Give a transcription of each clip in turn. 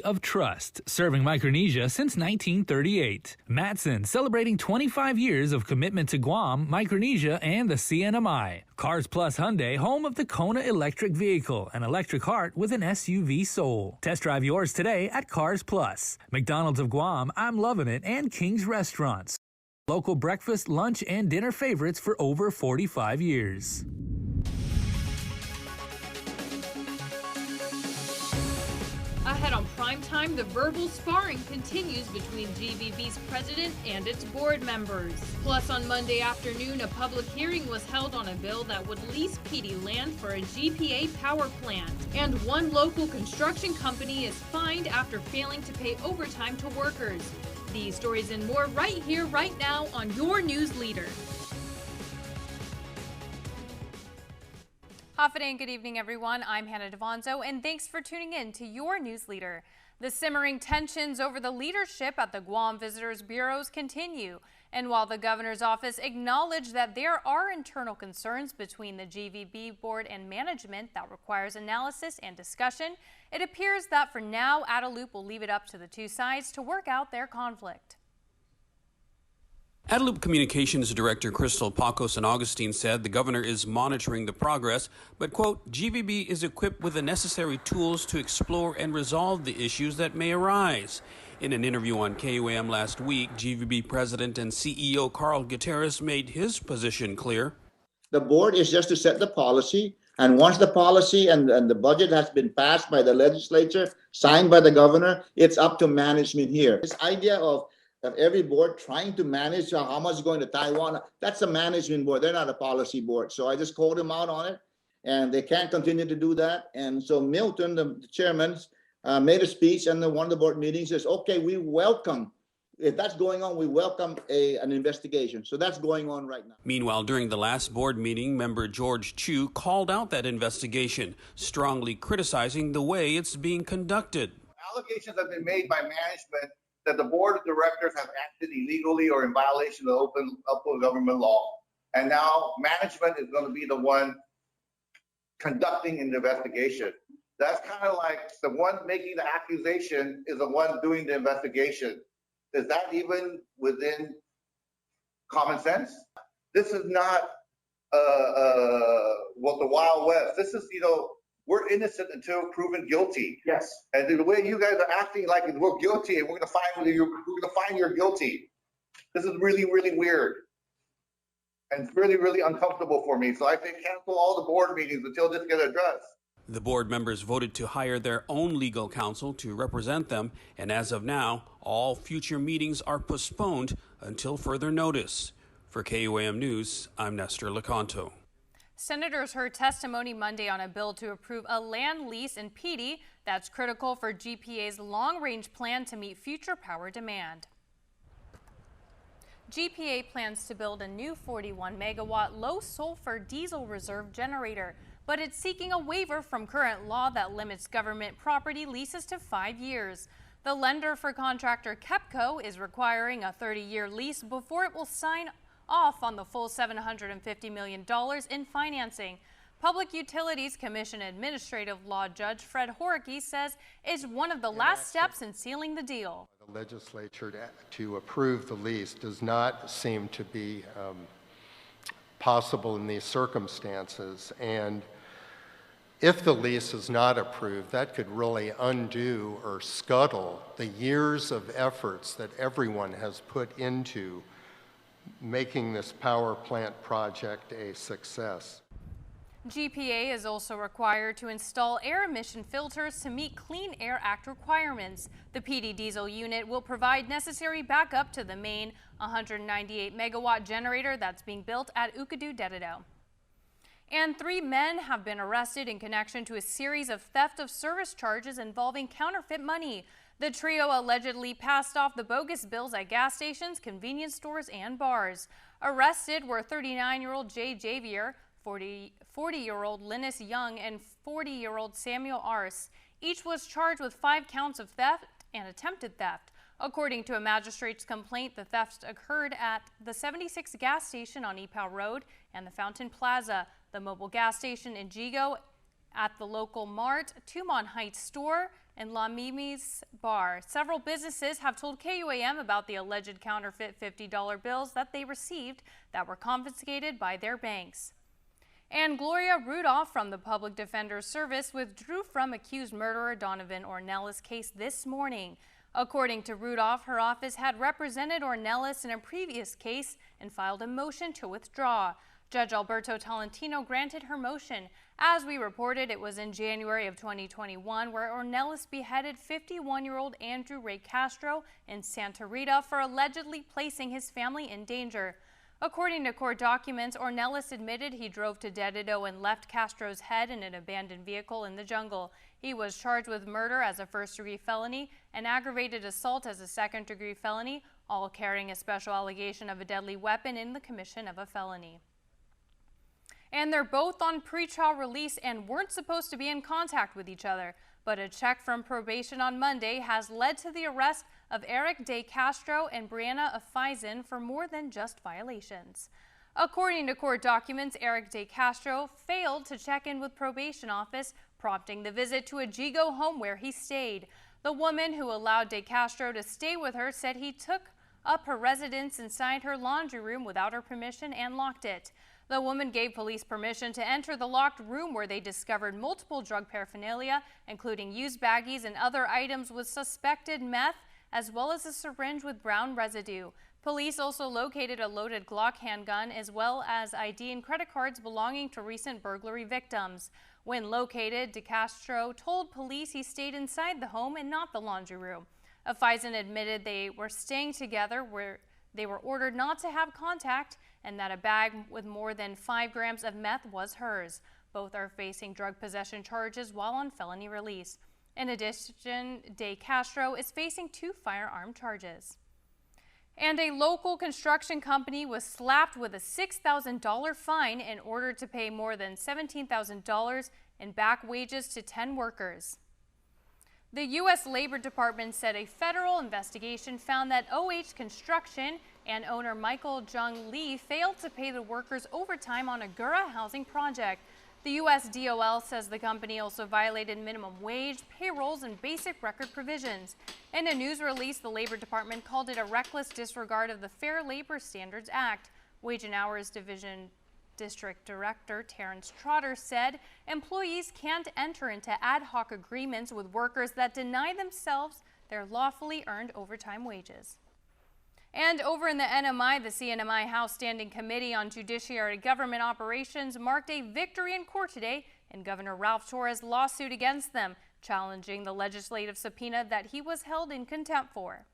of trust, serving Micronesia since 1938. Matson celebrating 25 years of commitment to Guam, Micronesia, and the CNMI. Cars Plus Hyundai, home of the Kona electric vehicle, an electric heart with an SUV soul. Test drive yours today at Cars Plus. McDonald's of Guam, I'm loving it, and King's Restaurants. Local breakfast, lunch, and dinner favorites for over 45 years. Ahead on Primetime, the verbal sparring continues between GVB's president and its board members. Plus, on Monday afternoon, a public hearing was held on a bill that would lease PD land for a GPA power plant. And one local construction company is fined after failing to pay overtime to workers. These stories and more right here, right now on your news leader. Hafide and good evening, everyone. I'm Hannah Devonzo, and thanks for tuning in to your news leader. The simmering tensions over the leadership at the Guam Visitors Bureaus continue. And while the governor's office acknowledged that there are internal concerns between the GVB board and management that requires analysis and discussion, it appears that for now, Adelup will leave it up to the two sides to work out their conflict. Adelup Communications Director Crystal Paco San Augustine said the governor is monitoring the progress, but, quote, GVB is equipped with the necessary tools to explore and resolve the issues that may arise. In an interview on KUAM last week, GVB President and CEO Carl Gutierrez made his position clear. The board is just to set the policy, and once the policy and the budget has been passed by the legislature, signed by the governor, it's up to management here. This idea of every board trying to manage how much is going to Taiwan, that's a management board. They're not a policy board. So I just called them out on it, and they can't continue to do that. And so Milton, the chairman, made a speech, and one of the board meetings says, okay, we welcome, if that's going on, we welcome an investigation. So that's going on right now. Meanwhile, during the last board meeting, member George Chu called out that investigation, strongly criticizing the way it's being conducted. Allegations have been made by management that the board of directors have acted illegally or in violation of open government law. And now management is going to be the one conducting an investigation. That's kind of like the one making the accusation is the one doing the investigation. Is that even within common sense? This is not the Wild West. This is, we're innocent until proven guilty. Yes. And the way you guys are acting like we're guilty and we're gonna find you're guilty. This is really, really weird. And it's really, really uncomfortable for me. So I think cancel all the board meetings until this gets addressed. The board members voted to hire their own legal counsel to represent them, and as of now, all future meetings are postponed until further notice. For KUAM News, I'm Nestor Lecanto. Senators heard testimony Monday on a bill to approve a land lease in PD that's critical for GPA's long-range plan to meet future power demand. GPA plans to build a new 41-megawatt low-sulfur diesel reserve generator, but it's seeking a waiver from current law that limits government property leases to 5 years. The lender for contractor KEPCO is requiring a 30-year lease before it will sign off on the full $750 million in financing. Public Utilities Commission Administrative Law Judge Fred Horke says it's one of the last steps in sealing the deal. The legislature to approve the lease does not seem to be possible in these circumstances, and if the lease is not approved, that could really undo or scuttle the years of efforts that everyone has put into making this power plant project a success. GPA is also required to install air emission filters to meet Clean Air Act requirements. The PD diesel unit will provide necessary backup to the main 198-megawatt generator that's being built at Ukadu Dededo. And 3 men have been arrested in connection to a series of theft of service charges involving counterfeit money. The trio allegedly passed off the bogus bills at gas stations, convenience stores, and bars. Arrested were 39-year-old Jay Javier, 40-year-old Linus Young, and 40-year-old Samuel Arce. Each was charged with 5 counts of theft and attempted theft. According to a magistrate's complaint, the theft occurred at the 76 gas station on Ipoh Road and the Fountain Plaza, the mobile gas station in Jigo, at the local Mart, Tumon Heights store, and and La Mimi's Bar. Several businesses have told KUAM about the alleged counterfeit $50 bills that they received that were confiscated by their banks. And Gloria Rudolph from the Public Defender's Service withdrew from accused murderer Donovan Ornelas' case this morning. According to Rudolph, her office had represented Ornelas in a previous case and filed a motion to withdraw. Judge Alberto Tolentino granted her motion. As we reported, it was in January of 2021 where Ornelas beheaded 51-year-old Andrew Ray Castro in Santa Rita for allegedly placing his family in danger. According to court documents, Ornelas admitted he drove to Dededo and left Castro's head in an abandoned vehicle in the jungle. He was charged with murder as a first-degree felony and aggravated assault as a second-degree felony, all carrying a special allegation of a deadly weapon in the commission of a felony. And they're both on pretrial release and weren't supposed to be in contact with each other. But a check from probation on Monday has led to the arrest of Eric De Castro and Brianna Afizan for more than just violations. According to court documents, Eric De Castro failed to check in with probation office, prompting the visit to a GVB home where he stayed. The woman who allowed De Castro to stay with her said he took up her residence inside her laundry room without her permission and locked it. The woman gave police permission to enter the locked room where they discovered multiple drug paraphernalia, including used baggies and other items with suspected meth, as well as a syringe with brown residue. Police also located a loaded Glock handgun, as well as ID and credit cards belonging to recent burglary victims. When located, De Castro told police he stayed inside the home and not the laundry room. Afizan admitted they were staying together where they were ordered not to have contact and that a bag with more than 5 grams of meth was hers. Both are facing drug possession charges while on felony release. In addition, De Castro is facing 2 firearm charges. And a local construction company was slapped with a $6,000 fine in order to pay more than $17,000 in back wages to 10 workers. The U.S. Labor Department said a federal investigation found that OH Construction and owner Michael Jung Lee failed to pay the workers overtime on a Gura housing project. The U.S. DOL says the company also violated minimum wage, payrolls, and basic record provisions. In a news release, the Labor Department called it a reckless disregard of the Fair Labor Standards Act. Wage and Hours Division District Director Terrence Trotter said employees can't enter into ad hoc agreements with workers that deny themselves their lawfully earned overtime wages. And over in the NMI, the CNMI House Standing Committee on Judiciary Government Operations marked a victory in court today in Governor Ralph Torres' lawsuit against them, challenging the legislative subpoena that he was held in contempt for.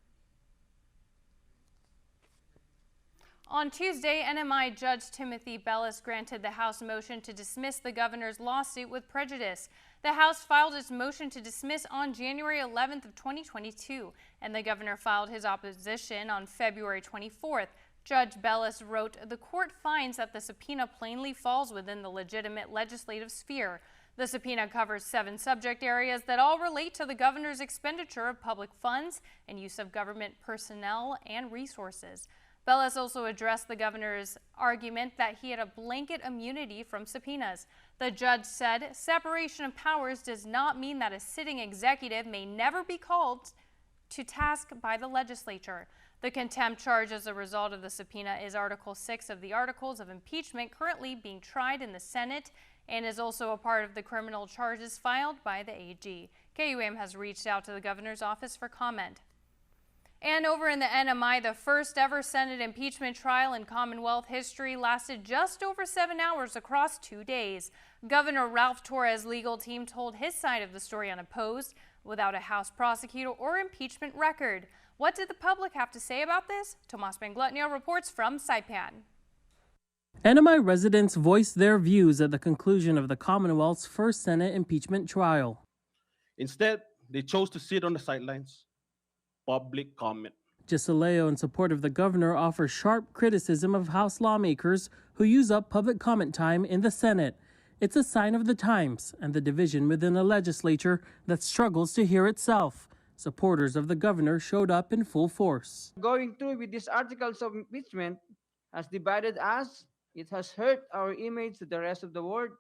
On Tuesday, NMI Judge Timothy Bellis granted the House motion to dismiss the governor's lawsuit with prejudice. The House filed its motion to dismiss on January 11th of 2022, and the governor filed his opposition on February 24th. Judge Bellis wrote, "The court finds that the subpoena plainly falls within the legitimate legislative sphere. The subpoena covers 7 subject areas that all relate to the governor's expenditure of public funds and use of government personnel and resources." Bellis also addressed the governor's argument that he had a blanket immunity from subpoenas. The judge said separation of powers does not mean that a sitting executive may never be called to task by the legislature. The contempt charge as a result of the subpoena is Article 6 of the Articles of Impeachment, currently being tried in the Senate, and is also a part of the criminal charges filed by the AG. KUAM has reached out to the governor's office for comment. And over in the NMI, the first ever Senate impeachment trial in Commonwealth history lasted just over 7 hours across 2 days. Governor Ralph Torres' legal team told his side of the story unopposed, without a House prosecutor or impeachment record. What did the public have to say about this? Tomas Benglutnio reports from Saipan. NMI residents voiced their views at the conclusion of the Commonwealth's first Senate impeachment trial. Instead, they chose to sit on the sidelines. Public comment. Giseleo, in support of the governor, offers sharp criticism of House lawmakers who use up public comment time in the Senate. It's a sign of the times and the division within the legislature that struggles to hear itself. Supporters of the governor showed up in full force. Going through with these articles of impeachment has divided us. It has hurt our image to the rest of the world.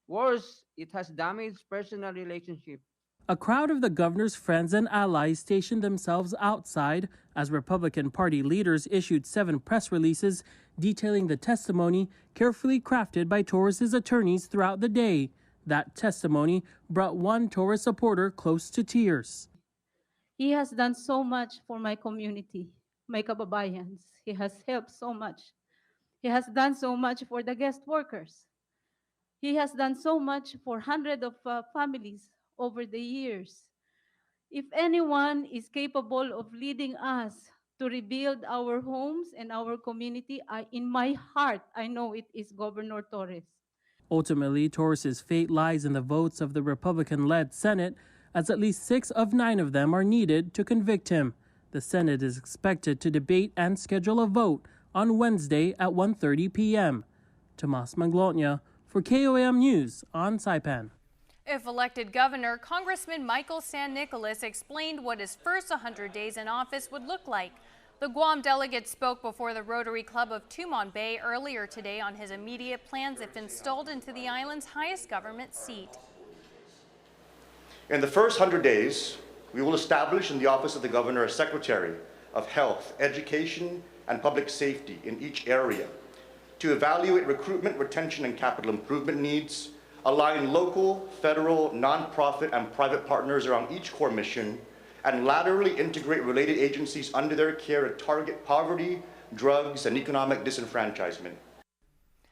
Worse, it has damaged personal relationships. A crowd of the governor's friends and allies stationed themselves outside as Republican Party leaders issued 7 press releases detailing the testimony carefully crafted by Torres' attorneys throughout the day. That testimony brought one Torres supporter close to tears. He has done so much for my community, my kababayans. He has helped so much. He has done so much for the guest workers. He has done so much for hundreds of families over the years. If anyone is capable of leading us to rebuild our homes and our community, in my heart, I know it is Governor Torres. Ultimately, Torres' fate lies in the votes of the Republican-led Senate, as at least 6 of 9 of them are needed to convict him. The Senate is expected to debate and schedule a vote on Wednesday at 1:30 p.m. Tomas Manglotnya for KUAM News on Saipan. If elected governor, Congressman Michael San Nicolas explained what his first 100 days in office would look like. The Guam delegate spoke before the Rotary Club of Tumon Bay earlier today on his immediate plans if installed into the island's highest government seat. In the first 100 days, we will establish in the office of the governor a secretary of health, education, and public safety in each area to evaluate recruitment, retention, and capital improvement needs, align local, federal, nonprofit, and private partners around each core mission, and laterally integrate related agencies under their care to target poverty, drugs, and economic disenfranchisement.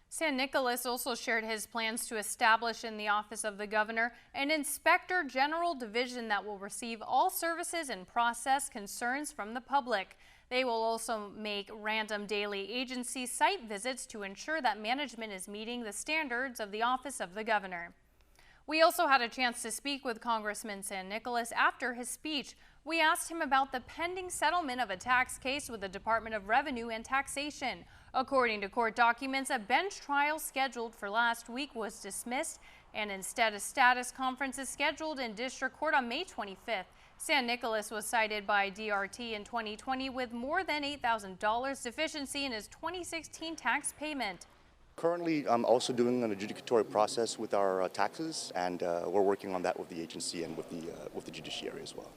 San Nicolas also shared his plans to establish in the office of the governor an inspector general division that will receive all services and process concerns from the public. They will also make random daily agency site visits to ensure that management is meeting the standards of the office of the governor. We also had a chance to speak with Congressman San Nicolas after his speech. We asked him about the pending settlement of a tax case with the Department of Revenue and Taxation. According to court documents, a bench trial scheduled for last week was dismissed, and instead a status conference is scheduled in district court on May 25th. San Nicolas was cited by DRT in 2020 with more than $8,000 deficiency in his 2016 tax payment. Currently, I'm also doing an adjudicatory process with our taxes, and we're working on that with the agency and with the judiciary as well.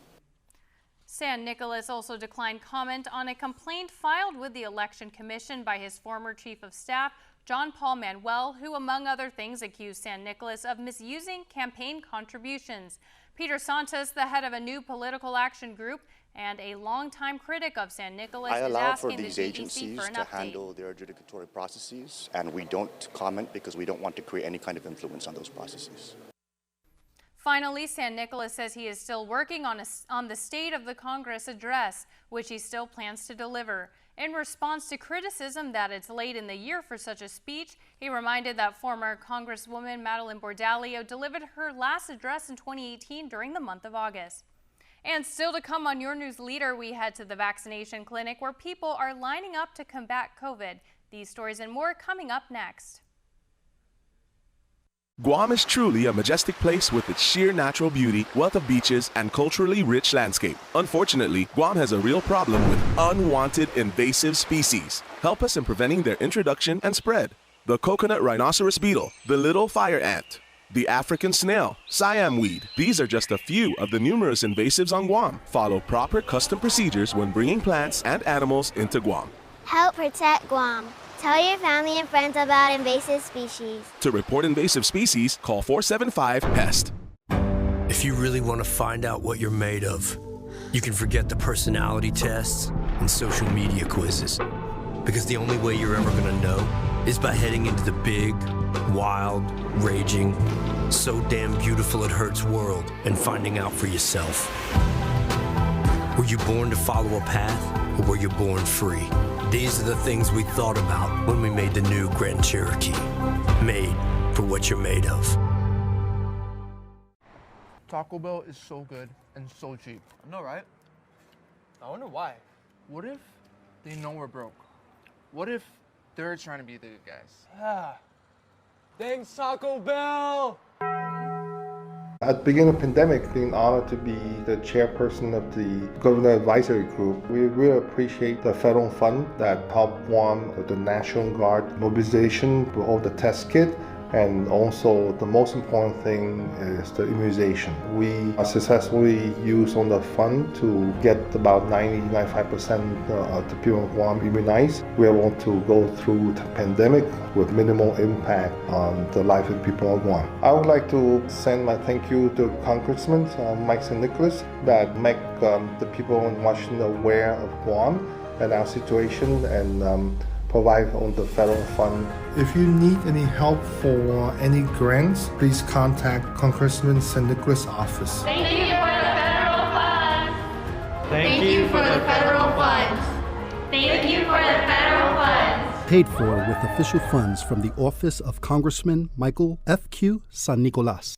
San Nicolas also declined comment on a complaint filed with the Election Commission by his former chief of staff, John Paul Manuel, who, among other things, accused San Nicolas of misusing campaign contributions. Peter Santos, the head of a new political action group and a longtime critic of San Nicolas, I is allow for asking these the agencies for an to update. handle their adjudicatory processes, and we don't comment because we don't want to create any kind of influence on those processes. Finally, San Nicolas says he is still working on the State of the Congress address, which he still plans to deliver. In response to criticism that it's late in the year for such a speech, he reminded that former Congresswoman Madeline Bordalio delivered her last address in 2018 during the month of August. And still to come on Your News Leader, we head to the vaccination clinic where people are lining up to combat COVID. These stories and more coming up next. Guam is truly a majestic place with its sheer natural beauty, wealth of beaches, and culturally rich landscape. Unfortunately, Guam has a real problem with unwanted invasive species. Help us in preventing their introduction and spread. The coconut rhinoceros beetle, the little fire ant, the African snail, Siam weed. These are just a few of the numerous invasives on Guam. Follow proper custom procedures when bringing plants and animals into Guam. Help protect Guam. Tell your family and friends about invasive species. To report invasive species, call 475-PEST. If you really want to find out what you're made of, you can forget the personality tests and social media quizzes. Because the only way you're ever going to know is by heading into the big, wild, raging, so damn beautiful it hurts world and finding out for yourself. Were you born to follow a path, or were you born free? These are the things we thought about when we made the new Grand Cherokee. Made for what you're made of. Taco Bell is so good and so cheap. I know, right? I wonder why. What if they know we're broke? What if they're trying to be the good guys? Yeah. Thanks, Taco Bell! At the beginning of the pandemic, being honored to be the chairperson of the Governor Advisory Group, we really appreciate the federal fund that helped Guam with the National Guard mobilization with all the test kit And also the most important thing is the immunization. We successfully used on the fund to get about 90-95% of the people in Guam immunized. We want to go through the pandemic with minimal impact on the life of people of Guam. I would like to send my thank you to Congressman Mike San Nicolas that make the people in Washington aware of Guam and our situation and provide on the federal fund. If you need any help for any grants, please contact Congressman San Nicolas' office. Thank you for the federal funds. Thank you for the federal funds. Thank you for the federal funds. Paid for with official funds from the Office of Congressman Michael F.Q. San Nicolas.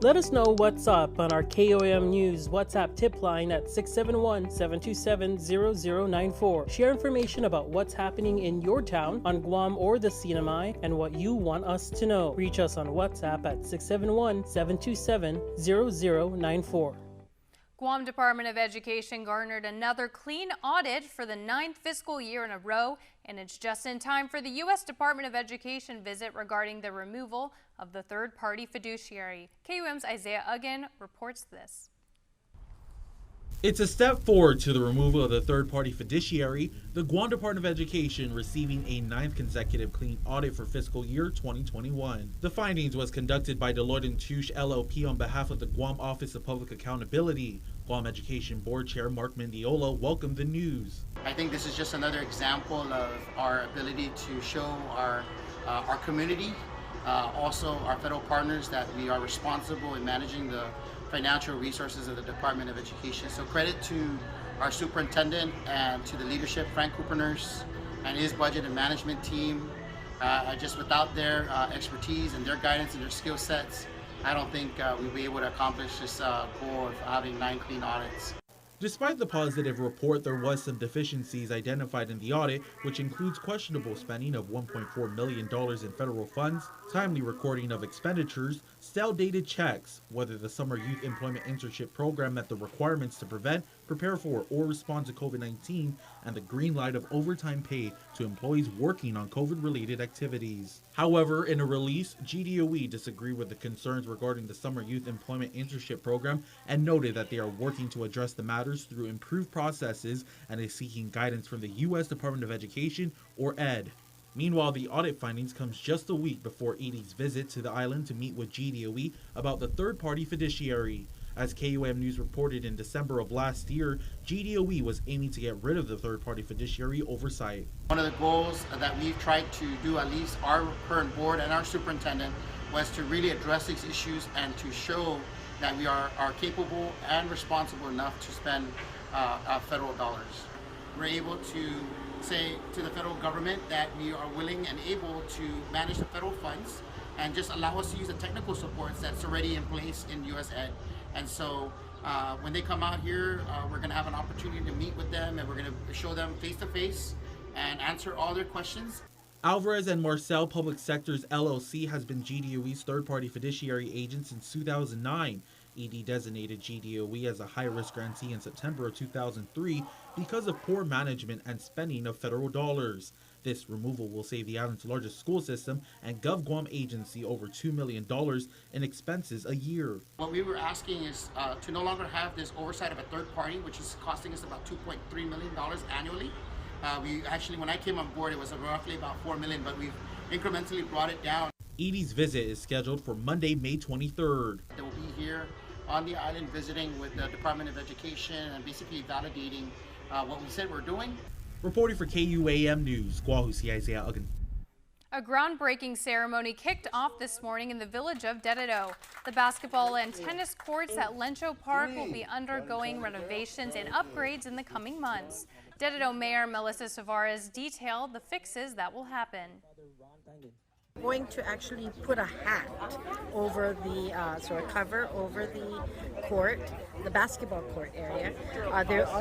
Let us know what's up on our KUAM News WhatsApp tip line at 671-727-0094. Share information about what's happening in your town, on Guam or the CNMI, and what you want us to know. Reach us on WhatsApp at 671-727-0094. Guam Department of Education garnered another clean audit for the 9th fiscal year in a row, and it's just in time for the U.S. Department of Education visit regarding the removal of the third-party fiduciary. KUAM's Isaiah Uggan reports this. It's a step forward to the removal of the third-party fiduciary, the Guam Department of Education receiving a 9th consecutive clean audit for fiscal year 2021. The findings was conducted by Deloitte & Touche LLP on behalf of the Guam Office of Public Accountability. Guam Education Board Chair Mark Mendiola welcomed the news. I think this is just another example of our ability to show our community, also our federal partners, that we are responsible in managing the financial resources of the Department of Education. So credit to our superintendent and to the leadership, Frank Cooperners, and his budget and management team. Just without their expertise and their guidance and their skill sets, I don't think we'd be able to accomplish this goal of having 9 clean audits. Despite the positive report, there was some deficiencies identified in the audit, which includes questionable spending of $1.4 million in federal funds, timely recording of expenditures, stale-dated checks, whether the Summer Youth Employment Internship Program met the requirements to prevent, prepare for, or respond to COVID-19, and the green light of overtime pay to employees working on COVID-related activities. However, in a release, GDOE disagreed with the concerns regarding the Summer Youth Employment Internship Program and noted that they are working to address the matters through improved processes and is seeking guidance from the U.S. Department of Education, or ED. Meanwhile, the audit findings comes just a week before ED's visit to the island to meet with GDOE about the third-party fiduciary. As KUAM News reported in December of last year, GDOE was aiming to get rid of the third-party fiduciary oversight. One of the goals that we've tried to do, at least our current board and our superintendent, was to really address these issues and to show that we are capable and responsible enough to spend federal dollars. We're able to say to the federal government that we are willing and able to manage the federal funds and just allow us to use the technical supports that's already in place in US Ed. And so when they come out here, we're going to have an opportunity to meet with them, and we're going to show them face-to-face and answer all their questions. Alvarez and Marcel Public Sectors LLC has been GDOE's third-party fiduciary agent since 2009. ED designated GDOE as a high-risk grantee in September of 2003 because of poor management and spending of federal dollars. This removal will save the island's largest school system and GovGuam agency over $2 million in expenses a year. What we were asking is to no longer have this oversight of a third party, which is costing us about $2.3 million annually. We actually, when I came on board, it was roughly about $4 million, but we've incrementally brought it down. ED's visit is scheduled for Monday, May 23rd. They will be here on the island visiting with the Department of Education and basically validating what we said we're doing. Reporting for KUAM News, Guahusi Isaiah Uggan. A groundbreaking ceremony kicked off this morning in the village of Dededo. The basketball and tennis courts at Lencho Park will be undergoing renovations and upgrades in the coming months. Dededo Mayor Melissa Suarez detailed the fixes that will happen. Going to actually put a hat over the cover over the court, the basketball court area.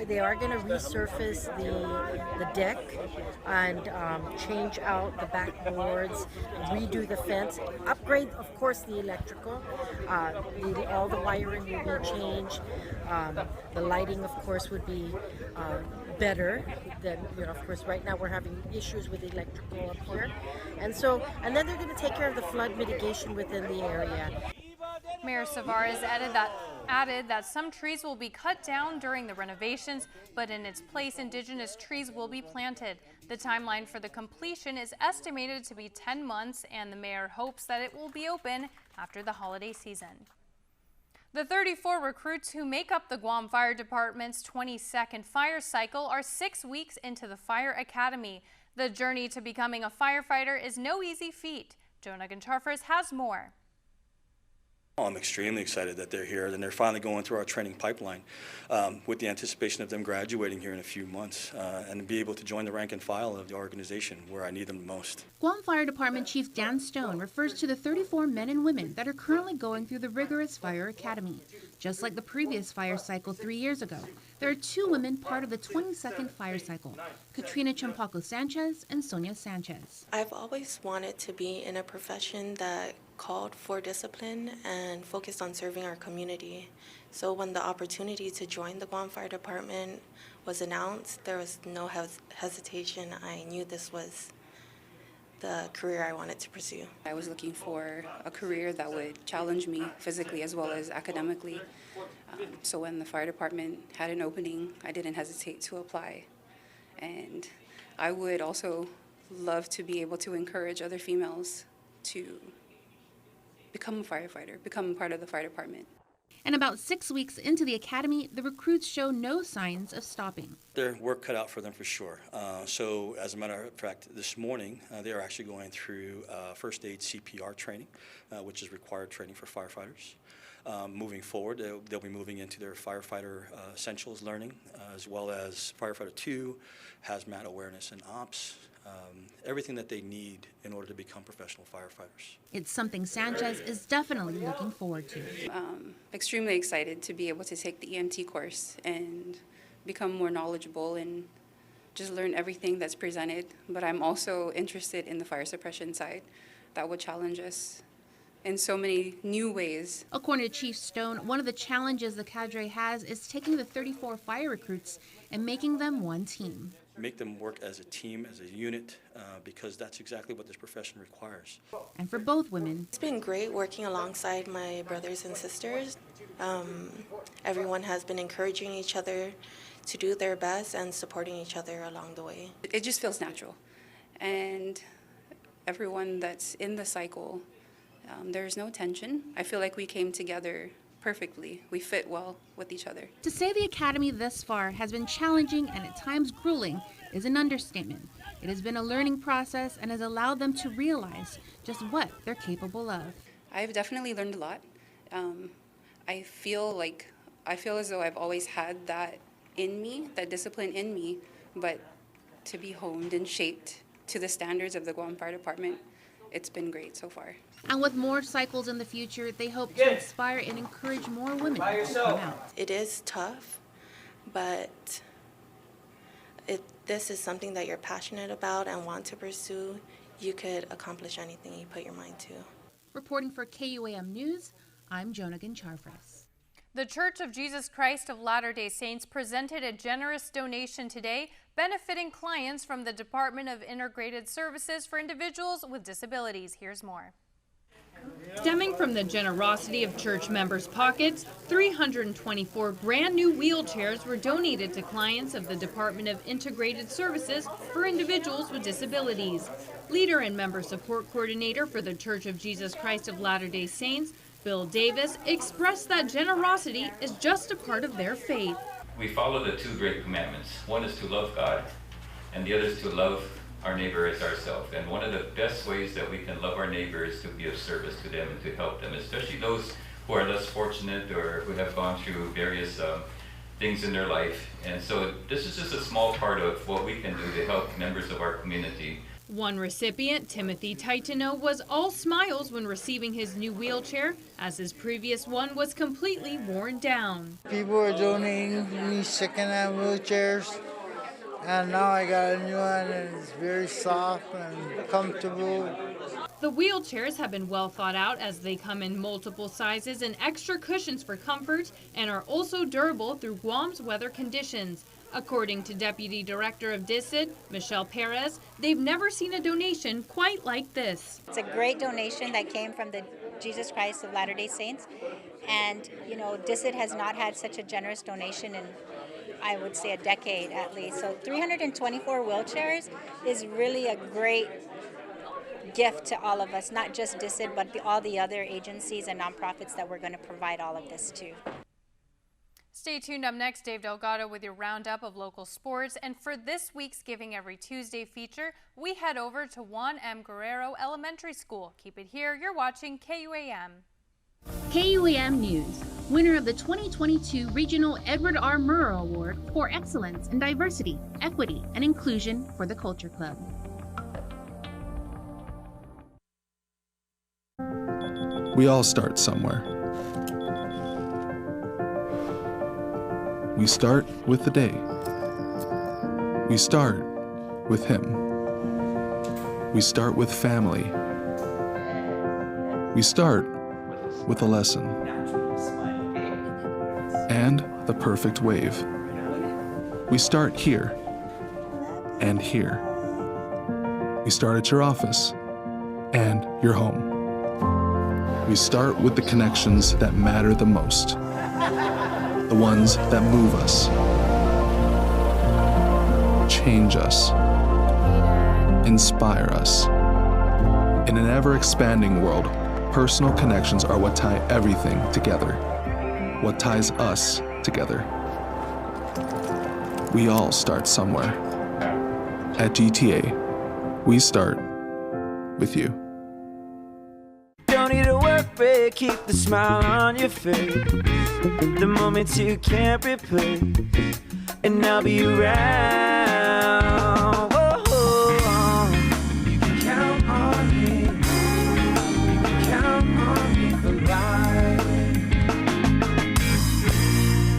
They are going to resurface the deck and change out the backboards, redo the fence, upgrade, of course, the electrical. All the wiring will be changed. The lighting, of course, would be better than, of course, right now we're having issues with the electrical up here. And then and they're going to take care of the flood mitigation within the area. Mayor Savarez added that some trees will be cut down during the renovations, but in its place, indigenous trees will be planted. The timeline for the completion is estimated to be 10 months, and the mayor hopes that it will be open after the holiday season. The 34 recruits who make up the Guam Fire Department's 22nd fire cycle are 6 weeks into the Fire Academy. The journey to becoming a firefighter is no easy feat. Jonah Goncharfers has more. I'm extremely excited that they're here and they're finally going through our training pipeline with the anticipation of them graduating here in a few months and be able to join the rank and file of the organization where I need them the most. Guam Fire Department Chief Dan Stone refers to the 34 men and women that are currently going through the rigorous Fire Academy. Just like the previous fire cycle 3 years ago, there are 2 women part of the 22nd fire cycle, Katrina Champaco Sanchez and Sonia Sanchez. I've always wanted to be in a profession that called for discipline and focused on serving our community. So when the opportunity to join the Guam Fire Department was announced, there was no hesitation. I knew this was the career I wanted to pursue. I was looking for a career that would challenge me physically as well as academically. So when the fire department had an opening, I didn't hesitate to apply. And I would also love to be able to encourage other females to become a firefighter, become part of the fire department. And about 6 weeks into the academy, the recruits show no signs of stopping. Their work cut out for them for sure. So as a matter of fact, this morning, they are actually going through first aid CPR training, which is required training for firefighters. Moving forward, they'll be moving into their firefighter essentials learning, as well as firefighter 2, hazmat awareness and ops, everything that they need in order to become professional firefighters. It's something Sanchez is definitely looking forward to. Extremely excited to be able to take the EMT course and become more knowledgeable and just learn everything that's presented. But I'm also interested in the fire suppression side that will challenge us in so many new ways. According to Chief Stone, one of the challenges the cadre has is taking the 34 fire recruits and making them one team. Make them work as a team, as a unit, because that's exactly what this profession requires. And for both women, it's been great working alongside my brothers and sisters. Everyone has been encouraging each other to do their best and supporting each other along the way. It just feels natural. And everyone that's in the cycle, there's no tension. I feel like we came together perfectly. We fit well with each other. To say the academy thus far has been challenging and at times grueling is an understatement. It has been a learning process and has allowed them to realize just what they're capable of. I've definitely learned a lot. I feel as though I've always had that in me, that discipline in me, but to be honed and shaped to the standards of the Guam Fire Department, it's been great so far. And with more cycles in the future, they hope to inspire and encourage more women to come out. It is tough, but this is something that you're passionate about and want to pursue. You could accomplish anything you put your mind to. Reporting for KUAM News, I'm Jonah Goncharfers. The Church of Jesus Christ of Latter-day Saints presented a generous donation today, benefiting clients from the Department of Integrated Services for Individuals with Disabilities. Here's more. Stemming from the generosity of church members' pockets, 324 brand new wheelchairs were donated to clients of the Department of Integrated Services for Individuals with Disabilities. Leader and member support coordinator for the Church of Jesus Christ of Latter-day Saints, Bill Davis, expressed that generosity is just a part of their faith. We follow the 2 great commandments. One is to love God, and the other is to love our neighbor as ourselves. And one of the best ways that we can love our neighbor is to be of service to them and to help them, especially those who are less fortunate or who have gone through various things in their life. And so this is just a small part of what we can do to help members of our community. One recipient, Timothy Titano, was all smiles when receiving his new wheelchair, as his previous one was completely worn down. People are donating me second-hand wheelchairs, and now I got a new one, and it's very soft and comfortable. The wheelchairs have been well thought out as they come in multiple sizes and extra cushions for comfort and are also durable through Guam's weather conditions. According to Deputy Director of DISID, Michelle Perez, they've never seen a donation quite like this. It's a great donation that came from the Jesus Christ of Latter-day Saints. And, you know, DISID has not had such a generous donation in, I would say, a decade at least. So 324 wheelchairs is really a great gift to all of us, not just DISID, but all the other agencies and nonprofits that we're going to provide all of this to. Stay tuned. Up next, Dave Delgado with your roundup of local sports. And for this week's Giving Every Tuesday feature, we head over to Juan M. Guerrero Elementary School. Keep it here. You're watching KUAM. KUAM News, winner of the 2022 Regional Edward R. Murrow Award for Excellence in Diversity, Equity, and Inclusion for the Culture Club. We all start somewhere. We start with the day. We start with him. We start with family. We start with a lesson. And the perfect wave. We start here and here. We start at your office and your home. We start with the connections that matter the most, the ones that move us, change us, inspire us. In an ever-expanding world, personal connections are what tie everything together, what ties us together. We all start somewhere. At GTA, we start with you. Don't need a work break, keep the smile on your face. The moments you can't replace, and I'll be around. Whoa, you can count on me. You can count on me for life.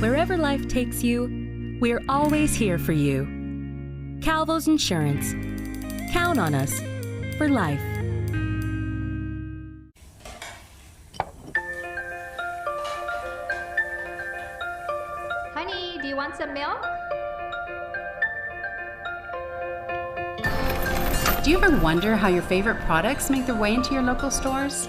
Wherever life takes you, we're always here for you. Calvo's Insurance. Count on us for life. Honey, do you want some milk? Do you ever wonder how your favorite products make their way into your local stores?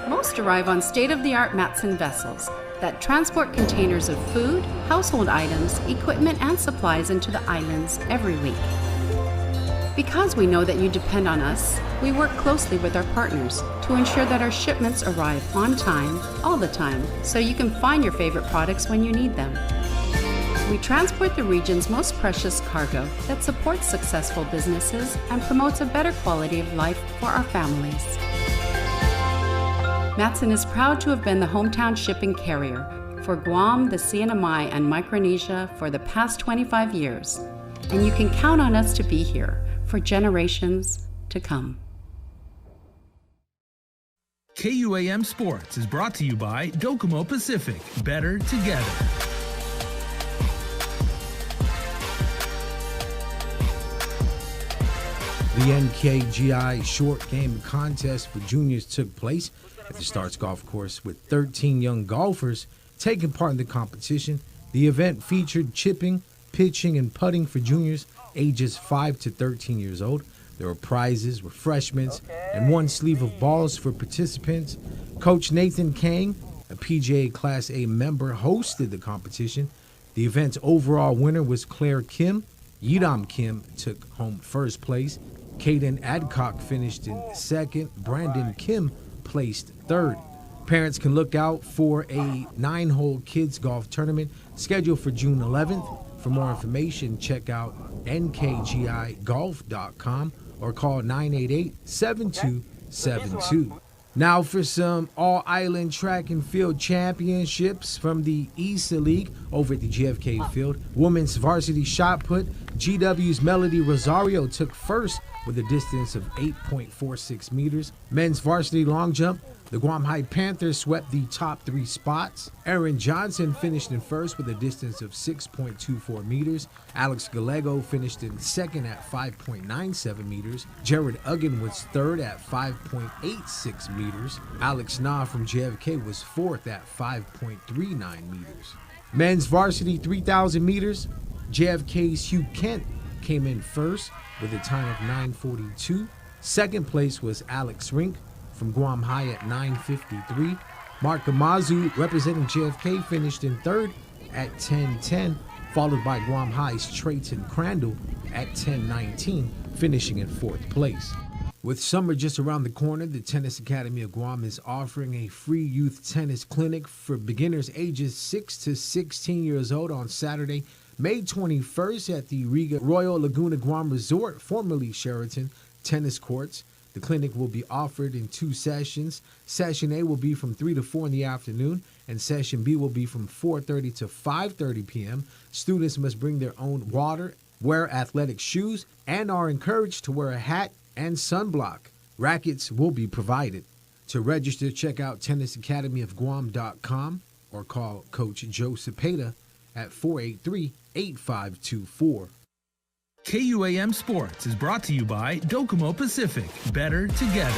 Most arrive on state-of-the-art Matson vessels that transport containers of food, household items, equipment, and supplies into the islands every week. Because we know that you depend on us, we work closely with our partners to ensure that our shipments arrive on time, all the time, so you can find your favorite products when you need them. We transport the region's most precious cargo that supports successful businesses and promotes a better quality of life for our families. Matson is proud to have been the hometown shipping carrier for Guam, the CNMI, and Micronesia for the past 25 years, and you can count on us to be here for generations to come. KUAM Sports is brought to you by Docomo Pacific, better together. The NKGI short game contest for juniors took place at the Starts Golf Course with 13 young golfers taking part in the competition. The event featured chipping, pitching, and putting for juniors ages 5 to 13 years old. There were prizes, refreshments, and one sleeve of balls for participants. Coach Nathan Kang, a PGA Class A member, hosted the competition. The event's overall winner was Claire Kim. Yidam Kim took home first place. Caden Adcock finished in second. Brandon Kim placed third. Parents can look out for a 9-hole kids golf tournament scheduled for June 11th. For more information, check out nkgigolf.com or call 988-7272. Now for some all-island track and field championships from the ESA League over at the GFK Field. Women's varsity shot put, GW's Melody Rosario took first with a distance of 8.46 meters. Men's varsity long jump, The Guam High Panthers swept the top 3 spots. Aaron Johnson finished in first with a distance of 6.24 meters. Alex Gallego finished in second at 5.97 meters. Jared Uggan was third at 5.86 meters. Alex Na from JFK was fourth at 5.39 meters. Men's varsity 3,000 meters. JFK's Hugh Kent came in first with a time of 9:42. Second place was Alex Rink from Guam High at 9:53. Mark Amazu, representing JFK, finished in third at 10:10, followed by Guam High's Trayton Crandall at 10:19, finishing in fourth place. With summer just around the corner, the Tennis Academy of Guam is offering a free youth tennis clinic for beginners ages 6 to 16 years old on Saturday, May 21st at the Riga Royal Laguna Guam Resort, formerly Sheraton, tennis courts. The clinic will be offered in 2 sessions. Session A will be from 3 to 4 in the afternoon, and Session B will be from 4:30 to 5:30 p.m. Students must bring their own water, wear athletic shoes, and are encouraged to wear a hat and sunblock. Rackets will be provided. To register, check out tennisacademyofguam.com or call Coach Joe Cepeda at 483-8524. KUAM Sports is brought to you by Docomo Pacific. Better together.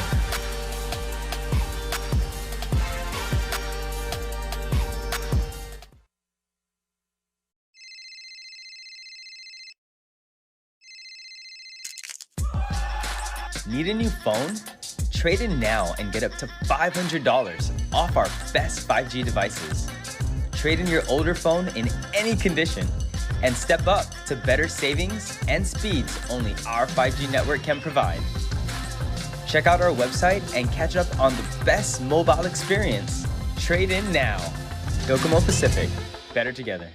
Need a new phone? Trade in now and get up to $500 off our best 5G devices. Trade in your older phone in any condition and step up to better savings and speeds only our 5G network can provide. Check out our website and catch up on the best mobile experience. Trade in now. Docomo Pacific. Better together.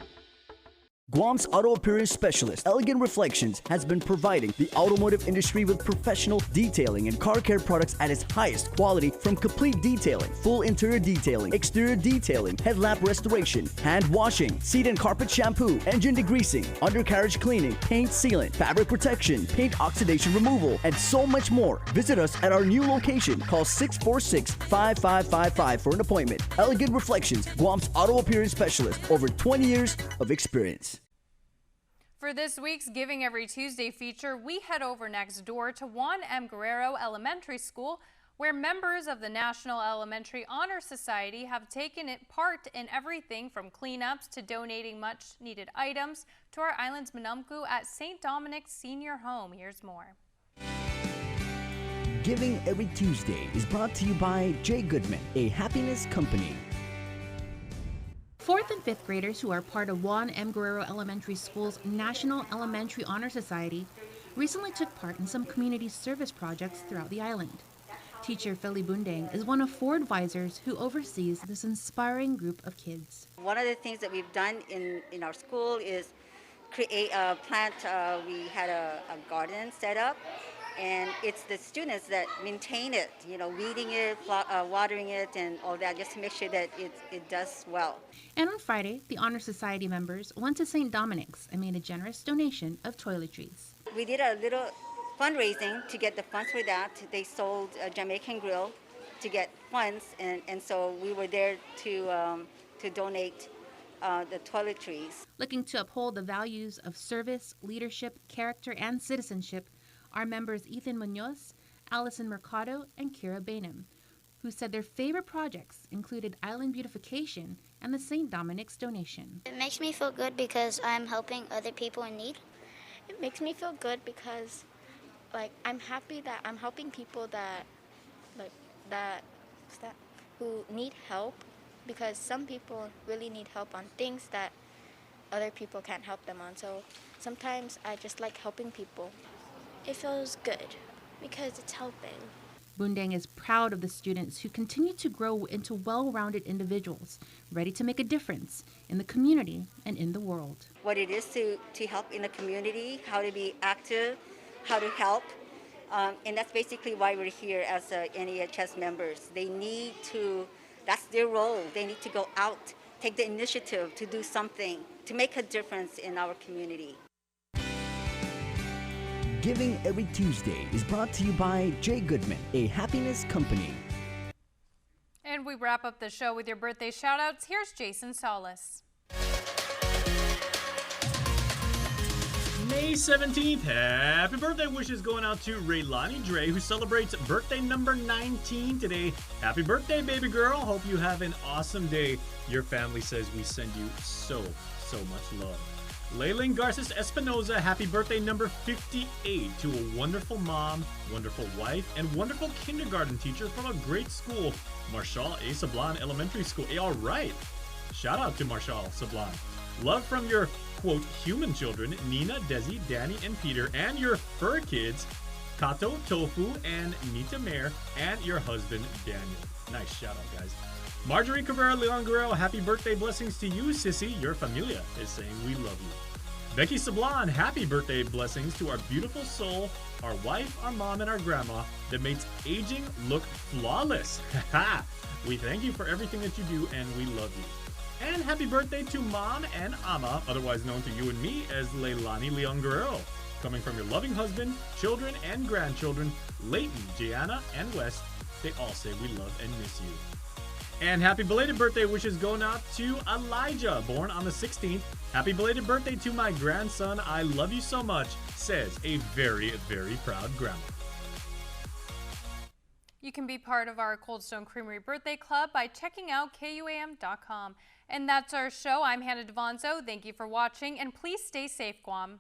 Guam's auto appearance specialist, Elegant Reflections, has been providing the automotive industry with professional detailing and car care products at its highest quality, from complete detailing, full interior detailing, exterior detailing, headlamp restoration, hand washing, seat and carpet shampoo, engine degreasing, undercarriage cleaning, paint sealant, fabric protection, paint oxidation removal, and so much more. Visit us at our new location. Call 646-5555 for an appointment. Elegant Reflections, Guam's auto appearance specialist, over 20 years of experience. For this week's Giving Every Tuesday feature, we head over next door to Juan M. Guerrero Elementary School, where members of the National Elementary Honor Society have taken part in everything from cleanups to donating much-needed items to our island's Manumku at St. Dominic's Senior Home. Here's more. Giving Every Tuesday is brought to you by J. Goodman, a happiness company. 4th and 5th graders who are part of Juan M. Guerrero Elementary School's National Elementary Honor Society recently took part in some community service projects throughout the island. Teacher Philly Bundang is one of 4 advisors who oversees this inspiring group of kids. One of the things that we've done in our school is create a plant. We had a garden set up, and it's the students that maintain it, weeding it, watering it, and all that, just to make sure that it does well. And on Friday, the Honor Society members went to St. Dominic's and made a generous donation of toiletries. We did a little fundraising to get the funds for that. They sold a Jamaican grill to get funds, and so we were there to donate the toiletries. Looking to uphold the values of service, leadership, character, and citizenship, our members Ethan Munoz, Allison Mercado, and Kira Bainham, who said their favorite projects included island beautification and the St. Dominic's donation. It makes me feel good because I'm helping other people in need. It makes me feel good because, I'm happy that I'm helping people who need help, because some people really need help on things that other people can't help them on. So sometimes I just like helping people. It feels good because it's helping. Bundang is proud of the students who continue to grow into well-rounded individuals, ready to make a difference in the community and in the world. What it is to help in the community, how to be active, how to help, and that's basically why we're here as NEHS members. They need to, that's their role. They need to go out, take the initiative to do something, to make a difference in our community. Giving Every Tuesday is brought to you by J. Goodman, a happiness company. And we wrap up the show with your birthday shout-outs. Here's Jason Solis. May 17th, happy birthday wishes going out to Raylani Dre, who celebrates birthday number 19 today. Happy birthday, baby girl. Hope you have an awesome day. Your family says we send you so much love. Layling Garces Espinoza, happy birthday number 58 to a wonderful mom, wonderful wife, and wonderful kindergarten teacher from a great school, Marshall A. Sablan Elementary School. Hey, all right. Shout out to Marshall Sablan. Love from your, quote, human children, Nina, Desi, Danny, and Peter, and your fur kids, Kato, Tofu, and Nita Mare, and your husband, Daniel. Nice shout out, guys. Marjorie Cabrera Leon Guerrero, happy birthday blessings to you, Sissy. Your familia is saying we love you. Becky Sablan, happy birthday blessings to our beautiful soul, our wife, our mom, and our grandma that makes aging look flawless. We thank you for everything that you do, and we love you. And happy birthday to Mom and Ama, otherwise known to you and me as Leilani Leon Guerrero. Coming from your loving husband, children, and grandchildren, Leighton, Gianna, and West, they all say we love and miss you. And happy belated birthday wishes going out to Elijah, born on the 16th. Happy belated birthday to my grandson. I love you so much, says a very, very proud grandma. You can be part of our Cold Stone Creamery Birthday Club by checking out KUAM.com. And that's our show. I'm Hannah Devonzo. Thank you for watching, and please stay safe, Guam.